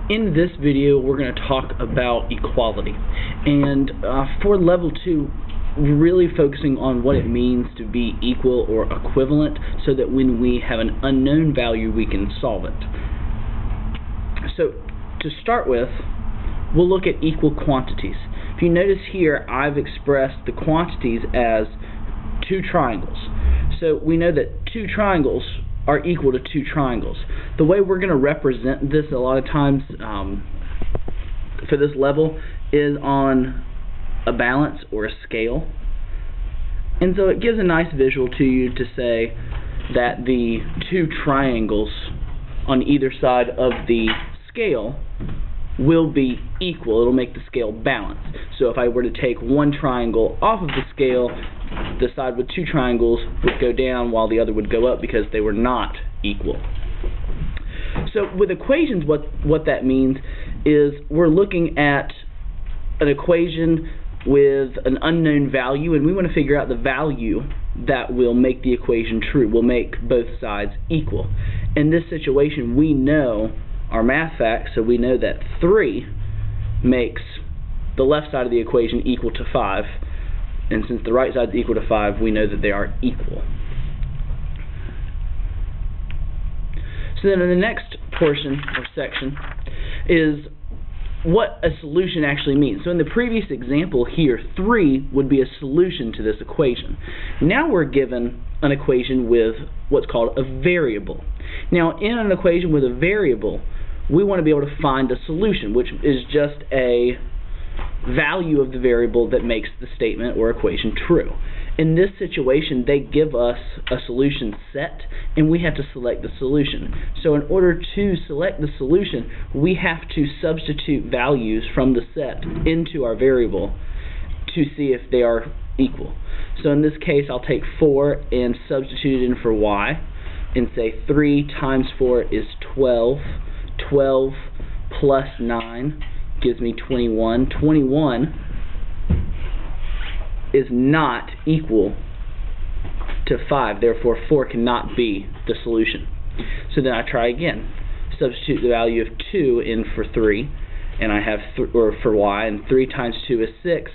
In this video, we're going to talk about equality, and for level 2, we're really focusing on what it means to be equal or equivalent, so that when we have an unknown value, we can solve it. So, to start with, we'll look at equal quantities. If you notice here, I've expressed the quantities as two triangles. So we know that two triangles are equal to two triangles. The way we're going to represent this a lot of times for this level is on a balance or a scale. And so it gives a nice visual to you to say that the two triangles on either side of the scale will be equal. It'll make the scale balance. So if I were to take one triangle off of the scale, the side with two triangles would go down while the other would go up because they were not equal. So with equations, what that means is we're looking at an equation with an unknown value, and we want to figure out the value that will make the equation true, will make both sides equal. In this situation, we know our math facts, so we know that 3 makes the left side of the equation equal to 5, and since the right side is equal to 5, we know that they are equal. So then in the next portion or section is what a solution actually means. So in the previous example here, 3 would be a solution to this equation. Now we're given an equation with what's called a variable. Now in an equation with a variable, we want to be able to find a solution, which is just a value of the variable that makes the statement or equation true. In this situation, they give us a solution set, and we have to select the solution. So in order to select the solution, we have to substitute values from the set into our variable to see if they are equal. So in this case, I'll take 4 and substitute it in for y, and say 3 times 4 is 12. 12 plus 9 gives me 21. 21 is not equal to 5, therefore 4 cannot be the solution. So then I try again. Substitute the value of 2 in for 3, and I have for y, and 3 times 2 is 6.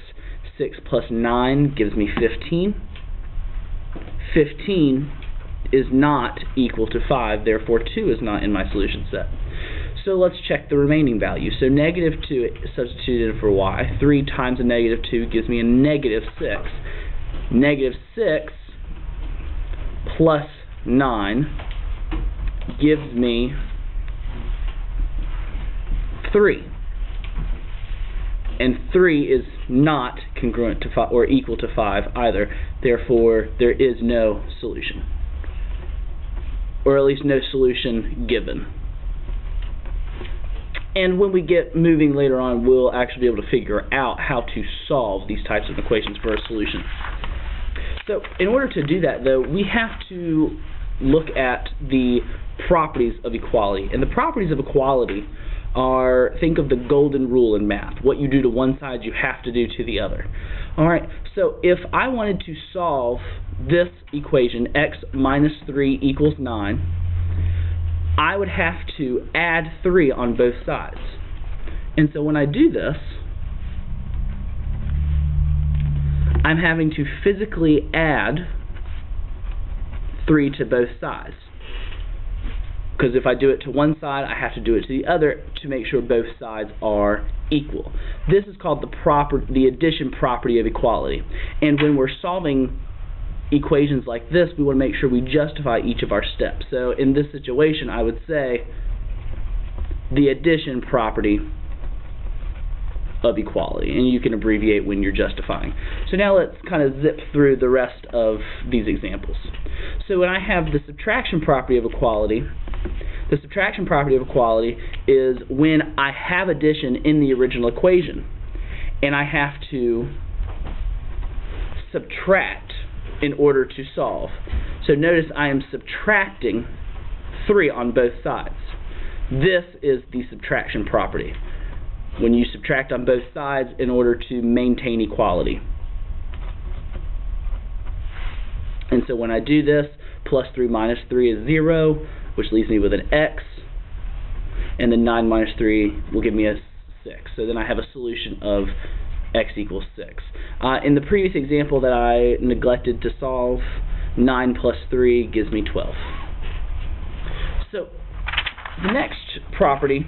6 plus 9 gives me 15. 15 is not equal to 5, therefore 2 is not in my solution set. So let's check the remaining value. So negative 2 substituted for y. 3 times a negative 2 gives me a negative 6. Negative 6 plus 9 gives me 3. And 3 is not congruent to 5 or equal to 5 either. Therefore, there is no solution. Or at least no solution given. And when we get moving later on, we'll actually be able to figure out how to solve these types of equations for a solution. So in order to do that, though, we have to look at the properties of equality. And the properties of equality are, think of the golden rule in math. What you do to one side, you have to do to the other. Alright, so if I wanted to solve this equation, x minus 3 equals 9, I would have to add 3 on both sides. And so when I do this, I'm having to physically add 3 to both sides. Because if I do it to one side, I have to do it to the other to make sure both sides are equal. This is called the addition property of equality. And when we're solving equations like this, we want to make sure we justify each of our steps. So in this situation, I would say the addition property of equality, and you can abbreviate when you're justifying. So now let's kind of zip through the rest of these examples. So when I have the subtraction property of equality, the subtraction property of equality is when I have addition in the original equation, and I have to subtract in order to solve. So notice I am subtracting 3 on both sides. This is the subtraction property, when you subtract on both sides in order to maintain equality. And so when I do this, plus 3 minus 3 is 0, which leaves me with an x. and then 9 minus 3 will give me a 6. So then I have a solution of x equals 6. In the previous example that I neglected to solve, 9 plus 3 gives me 12. So the next property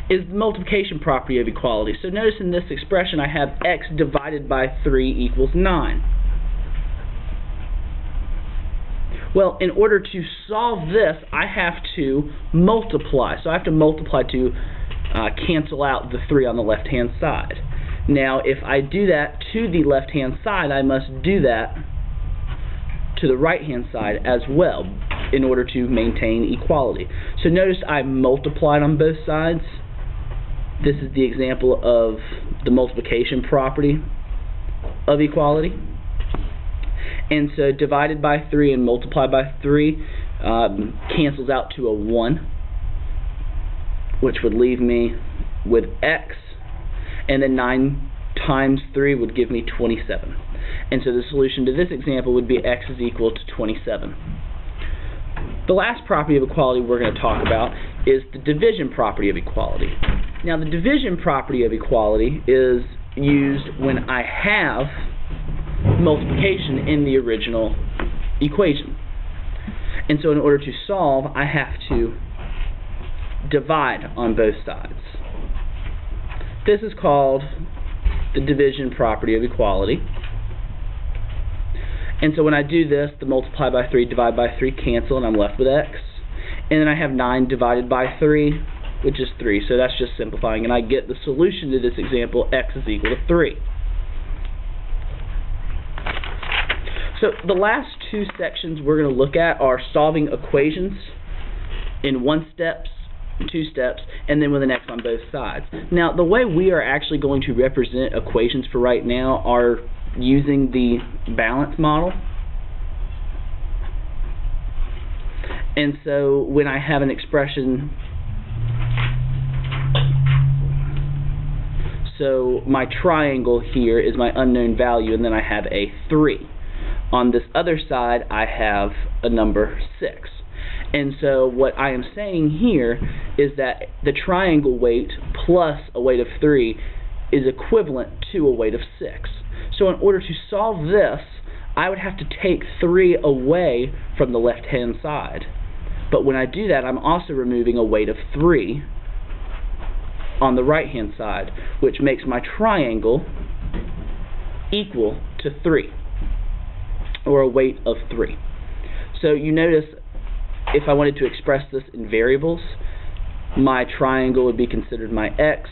is the multiplication property of equality. So notice in this expression I have x divided by 3 equals 9. Well, in order to solve this, I have to multiply. So I have to multiply to cancel out the 3 on the left-hand side. Now, if I do that to the left-hand side, I must do that to the right-hand side as well in order to maintain equality. So notice I multiplied on both sides. This is the example of the multiplication property of equality. And so divided by 3 and multiplied by 3 cancels out to a 1, which would leave me with x, and then 9 times 3 would give me 27. And so the solution to this example would be x is equal to 27. The last property of equality we're going to talk about is the division property of equality. Now, the division property of equality is used when I have multiplication in the original equation. And so in order to solve, I have to divide on both sides. This is called the division property of equality. And so when I do this, the multiply by 3, divide by 3 cancel, and I'm left with x. And then I have 9 divided by 3, which is 3. So that's just simplifying, and I get the solution to this example, x is equal to 3. So the last two sections we're going to look at are solving equations in 1 step, 2 steps, and then with an x on both sides. Now, the way we are actually going to represent equations for right now are using the balance model. And so when I have an expression, so my triangle here is my unknown value, and then I have a 3. On this other side, I have a number 6. And so what I am saying here is that the triangle weight plus a weight of 3 is equivalent to a weight of 6. So in order to solve this, I would have to take 3 away from the left-hand side. But when I do that, I'm also removing a weight of 3 on the right-hand side, which makes my triangle equal to 3, or a weight of 3. So you notice, if I wanted to express this in variables, my triangle would be considered my x.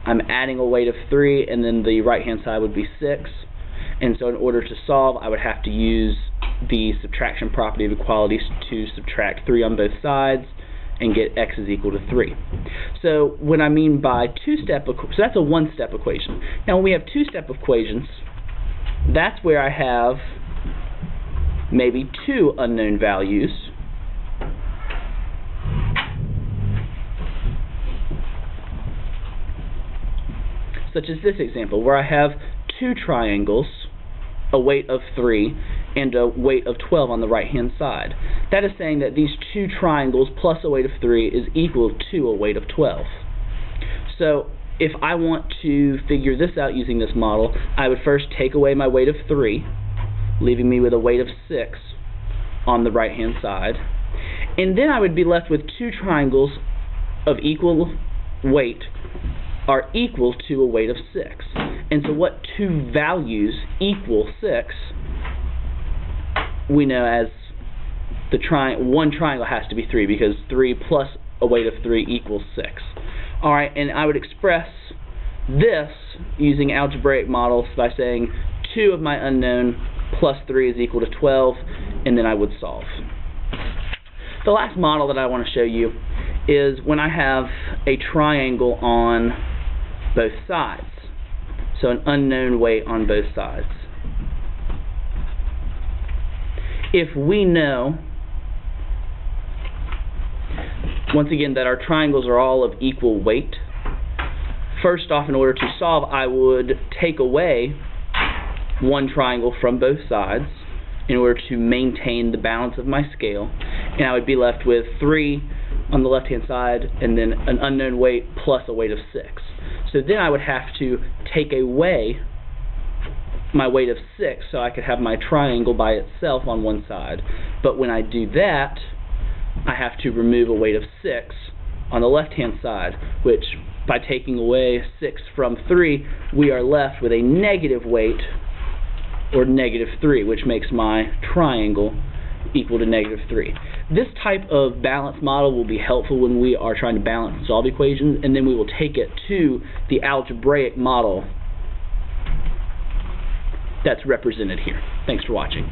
I'm adding a weight of 3, and then the right-hand side would be 6. And so in order to solve, I would have to use the subtraction property of equality to subtract 3 on both sides and get x is equal to 3. So when I mean by two-step, so that's a 1-step equation. Now when we have 2-step equations, that's where I have maybe 2 unknown values, such as this example, where I have 2 triangles, a weight of 3, and a weight of 12 on the right-hand side. That is saying that these 2 triangles plus a weight of 3 is equal to a weight of 12. So if I want to figure this out using this model, I would first take away my weight of 3, leaving me with a weight of 6 on the right-hand side. And then I would be left with 2 triangles of equal weight are equal to a weight of 6. And so what 2 values equal 6, we know as the one triangle has to be 3, because 3 plus a weight of 3 equals 6. Alright, and I would express this using algebraic models by saying 2 of my unknown plus 3 is equal to 12, and then I would solve. The last model that I want to show you is when I have a triangle on both sides. So an unknown weight on both sides. If we know, once again, that our triangles are all of equal weight, first off, in order to solve, I would take away one triangle from both sides in order to maintain the balance of my scale, and I would be left with 3 on the left-hand side, and then an unknown weight plus a weight of 6. So then I would have to take away my weight of 6 so I could have my triangle by itself on one side. But when I do that, I have to remove a weight of 6 on the left-hand side, which by taking away 6 from 3, we are left with a negative weight, or -3, which makes my triangle equal to -3. This type of balance model will be helpful when we are trying to balance and solve equations, and then we will take it to the algebraic model that's represented here. Thanks for watching.